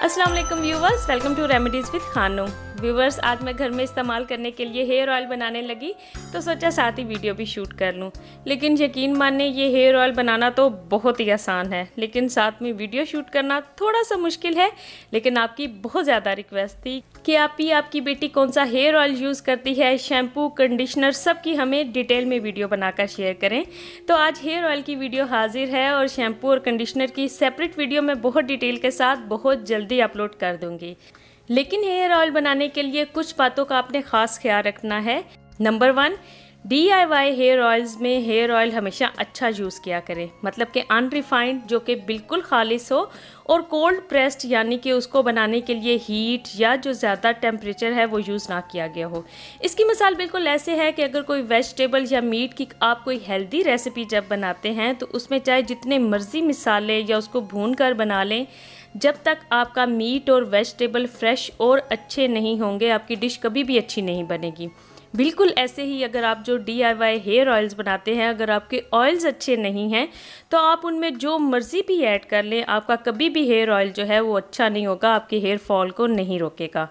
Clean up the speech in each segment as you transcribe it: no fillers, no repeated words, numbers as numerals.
अस्सलाम वालेकुम viewers, welcome to remedies with Khanu. Viewers, आज मैं घर में इस्तेमाल करने के लिए हेयर ऑयल बनाने लगी तो सोचा साथ ही वीडियो भी शूट कर लूं। लेकिन यकीन मानिए ये हेयर ऑयल बनाना तो बहुत ही आसान है, लेकिन साथ में वीडियो शूट करना थोड़ा सा मुश्किल है। लेकिन आपकी बहुत ज़्यादा रिक्वेस्ट थी कि आपकी बेटी कौन सा हेयर ऑयल यूज़ करती है, शैम्पू, कंडीशनर, सब की हमें डिटेल में वीडियो बनाकर शेयर करें। तो आज हेयर ऑयल की वीडियो हाजिर है और शैम्पू और कंडीशनर की सेपरेट वीडियो मैं बहुत डिटेल के साथ बहुत जल्दी अपलोड कर दूँगी। लेकिन हेयर ऑयल बनाने के लिए कुछ बातों का आपने ख़ास ख्याल रखना है। नंबर 1, DIY हेयर ऑयल्स में हेयर ऑयल हमेशा अच्छा यूज़ किया करें, मतलब कि अनरिफाइंड, जो कि बिल्कुल खालिस हो, और कोल्ड प्रेस्ड यानी कि उसको बनाने के लिए हीट या जो ज़्यादा टेम्परेचर है वो यूज़ ना किया गया हो। इसकी मिसाल बिल्कुल ऐसे है कि अगर कोई वेजिटेबल या मीट की आप कोई हेल्दी रेसिपी जब बनाते हैं तो उसमें चाहे जितने मर्ज़ी मिसाले या उसको भून कर बना लें, जब तक आपका मीट और वेजिटेबल फ्रेश और अच्छे नहीं होंगे आपकी डिश कभी भी अच्छी नहीं बनेगी। बिल्कुल ऐसे ही अगर आप जो DIY हेयर ऑयल्स बनाते हैं, अगर आपके ऑयल्स अच्छे नहीं हैं तो आप उनमें जो मर्ज़ी भी ऐड कर लें, आपका कभी भी हेयर ऑयल जो है वो अच्छा नहीं होगा, आपके हेयर फॉल को नहीं रोकेगा।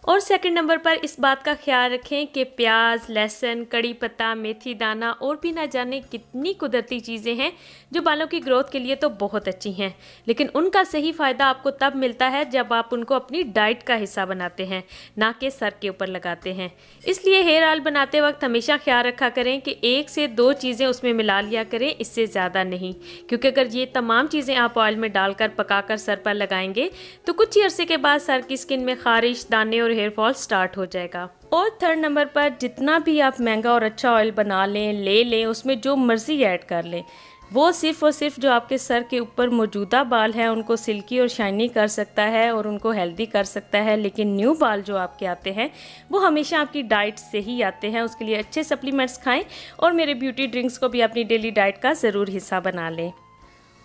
और सेकंड नंबर पर इस बात का ख्याल रखें कि प्याज, लहसुन, कड़ी पत्ता, मेथी दाना और भी ना जाने कितनी कुदरती चीज़ें हैं जो बालों की ग्रोथ के लिए तो बहुत अच्छी हैं, लेकिन उनका सही फ़ायदा आपको तब मिलता है जब आप उनको अपनी डाइट का हिस्सा बनाते हैं, ना कि सर के ऊपर लगाते हैं। इसलिए हेयर ऑयल बनाते वक्त हमेशा ख्याल रखा करें कि 1 से 2 चीज़ें उसमें मिला लिया करें, इससे ज़्यादा नहीं, क्योंकि अगर ये तमाम चीज़ें आप ऑयल में डालकर पकाकर सर पर लगाएंगे तो कुछ ही अरसे के बाद सर की स्किन में खारिश, दाने और हेयर फॉल स्टार्ट हो जाएगा। और थर्ड नंबर पर जितना भी आप महंगा और अच्छा ऑयल बना लें, उसमें जो मर्ज़ी ऐड कर लें, वो सिर्फ़ और सिर्फ जो आपके सर के ऊपर मौजूदा बाल हैं उनको सिल्की और शाइनी कर सकता है और उनको हेल्दी कर सकता है। लेकिन न्यू बाल जो आपके आते हैं वो हमेशा आपकी डाइट से ही आते हैं। उसके लिए अच्छे सप्लीमेंट्स खाएं और मेरे ब्यूटी ड्रिंक्स को भी अपनी डेली डाइट का ज़रूर हिस्सा बना लें।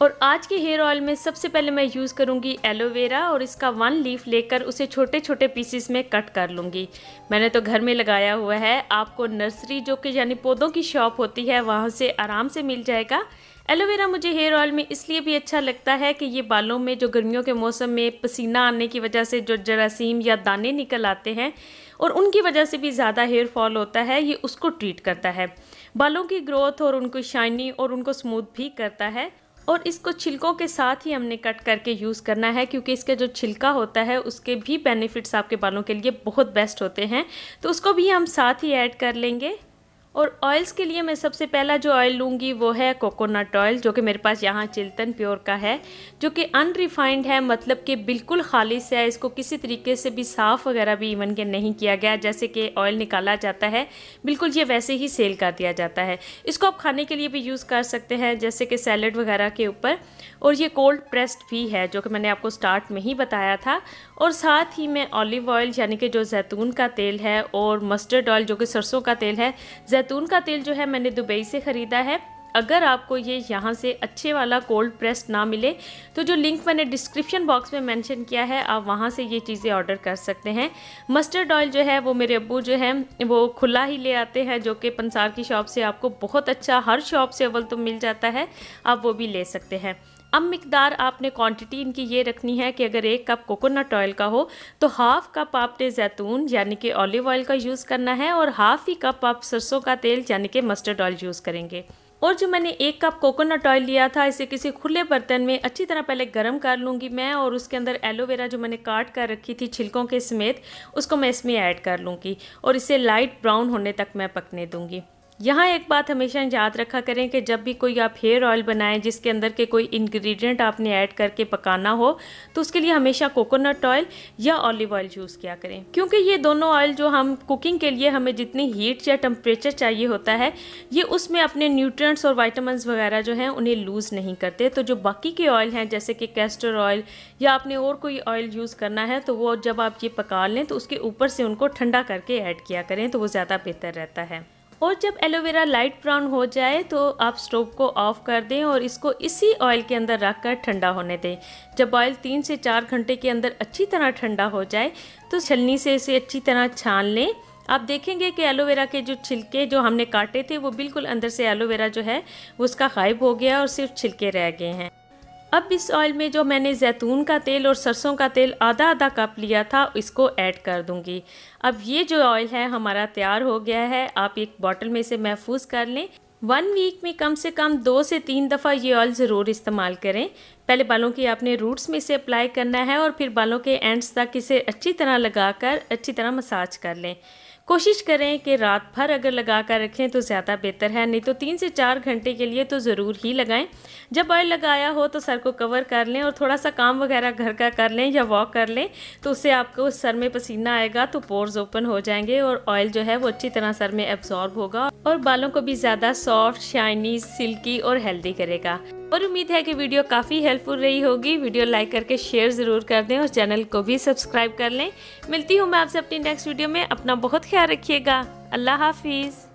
और आज के हेयर ऑयल में सबसे पहले मैं यूज़ करूँगी एलोवेरा, और इसका 1 लीफ लेकर उसे छोटे छोटे पीसेस में कट कर लूँगी। मैंने तो घर में लगाया हुआ है, आपको नर्सरी जो कि यानी पौधों की शॉप होती है वहाँ से आराम से मिल जाएगा। एलोवेरा मुझे हेयर ऑयल में इसलिए भी अच्छा लगता है कि ये बालों में जो गर्मियों के मौसम में पसीना आने की वजह से जो जरासीम या दाने निकल आते हैं और उनकी वजह से भी ज़्यादा हेयर फॉल होता है, ये उसको ट्रीट करता है, बालों की ग्रोथ और उनको शाइनी और उनको स्मूथ भी करता है। और इसको छिलकों के साथ ही हमने कट करके यूज़ करना है, क्योंकि इसका जो छिलका होता है उसके भी बेनिफिट्स आपके बालों के लिए बहुत बेस्ट होते हैं, तो उसको भी हम साथ ही ऐड कर लेंगे। और ऑयल्स के लिए मैं सबसे पहला जो ऑयल लूँगी वो है कोकोनट ऑयल, जो कि मेरे पास यहाँ चिल्तन प्योर का है, जो कि अनरिफाइंड है, मतलब कि बिल्कुल खालिस है। इसको किसी तरीके से भी साफ़ वगैरह भी इवन के नहीं किया गया, जैसे कि ऑयल निकाला जाता है बिल्कुल ये वैसे ही सेल कर दिया जाता है। इसको आप खाने के लिए भी यूज़ कर सकते हैं, जैसे कि सैलड वगैरह के ऊपर। और ये कोल्ड प्रेस्ड भी है, जो कि मैंने आपको स्टार्ट में ही बताया था। और साथ ही मैं ऑलिव ऑयल यानी कि जो जैतून का तेल है, और मस्टर्ड ऑयल जो कि सरसों का तेल है। जैतून का तेल जो है मैंने दुबई से ख़रीदा है। अगर आपको ये यहाँ से अच्छे वाला कोल्ड प्रेस्ड ना मिले तो जो लिंक मैंने डिस्क्रिप्शन बॉक्स में मेंशन किया है आप वहाँ से ये चीज़ें ऑर्डर कर सकते हैं। मस्टर्ड ऑयल जो है वो मेरे अब्बू जो है वो खुला ही ले आते हैं, जो कि पंसार की शॉप से आपको बहुत अच्छा, हर शॉप से अव्वल तो मिल जाता है, आप वो भी ले सकते हैं। अब मिकदार आपने क्वांटिटी इनकी ये रखनी है कि अगर 1 कप कोकोनट ऑयल का हो तो ½ कप आपने जैतून यानी कि ऑलिव ऑयल का यूज़ करना है, और ½ ही कप आप सरसों का तेल यानी कि मस्टर्ड ऑयल यूज़ करेंगे। और जो मैंने 1 कप कोकोनट ऑयल लिया था, इसे किसी खुले बर्तन में अच्छी तरह पहले गर्म कर लूँगी मैं, और उसके अंदर एलोवेरा जो मैंने काट कर रखी थी छिलकों के समेत, उसको मैं इसमें ऐड कर लूँगी और इसे लाइट ब्राउन होने तक मैं पकने दूँगी। यहाँ एक बात हमेशा याद रखा करें कि जब भी कोई आप हेयर ऑयल बनाएं जिसके अंदर के कोई इंग्रेडिएंट आपने ऐड करके पकाना हो तो उसके लिए हमेशा कोकोनट ऑयल या ऑलिव ऑयल यूज़ किया करें, क्योंकि ये दोनों ऑयल जो हम कुकिंग के लिए हमें जितनी हीट या टेम्परेचर चाहिए होता है ये उसमें अपने न्यूट्रिएंट्स और वाइटामिन्स वगैरह जो हैं उन्हें लूज़ नहीं करते। तो जो बाकी के ऑयल हैं जैसे कि कैस्टर ऑयल या आपने और कोई ऑयल यूज़ करना है तो वो जब आप ये पका लें तो उसके ऊपर से उनको ठंडा करके ऐड किया करें, तो वो ज़्यादा बेहतर रहता है। और जब एलोवेरा लाइट ब्राउन हो जाए तो आप स्टोव को ऑफ कर दें और इसको इसी ऑयल के अंदर रखकर ठंडा होने दें। जब ऑयल 3 से 4 घंटे के अंदर अच्छी तरह ठंडा हो जाए तो छलनी से इसे अच्छी तरह छान लें। आप देखेंगे कि एलोवेरा के जो छिलके जो हमने काटे थे वो बिल्कुल अंदर से एलोवेरा जो है वो उसका गायब हो गया और सिर्फ छिलके रह गए हैं। अब इस ऑयल में जो मैंने जैतून का तेल और सरसों का तेल आधा आधा कप लिया था इसको ऐड कर दूंगी। अब ये जो ऑयल है हमारा तैयार हो गया है। आप एक बॉटल में से महफूज कर लें। 1 वीक में कम से कम 2 से 3 दफ़ा ये ऑयल ज़रूर इस्तेमाल करें। पहले बालों की आपने रूट्स में से अप्लाई करना है और फिर बालों के एंड्स तक इसे अच्छी तरह लगाकर अच्छी तरह मसाज कर लें। कोशिश करें कि रात भर अगर लगा कर रखें तो ज़्यादा बेहतर है, नहीं तो 3 से 4 घंटे के लिए तो ज़रूर ही लगाएं। जब ऑयल लगाया हो तो सर को कवर कर लें और थोड़ा सा काम वगैरह घर का कर लें या वॉक कर लें, तो उससे आपको सर में पसीना आएगा तो पोर्स ओपन हो जाएंगे और ऑयल जो है वो अच्छी तरह सर में एब्जॉर्ब होगा और बालों को भी ज़्यादा सॉफ्ट, शाइनी, सिल्की और हेल्दी करेगा। और उम्मीद है कि वीडियो काफ़ी हेल्पफुल रही होगी। वीडियो लाइक करके शेयर ज़रूर कर दें और चैनल को भी सब्सक्राइब कर लें। मिलती हूँ मैं आपसे अपनी नेक्स्ट वीडियो में। अपना बहुत ख्याल रखिएगा। अल्लाह हाफिज़।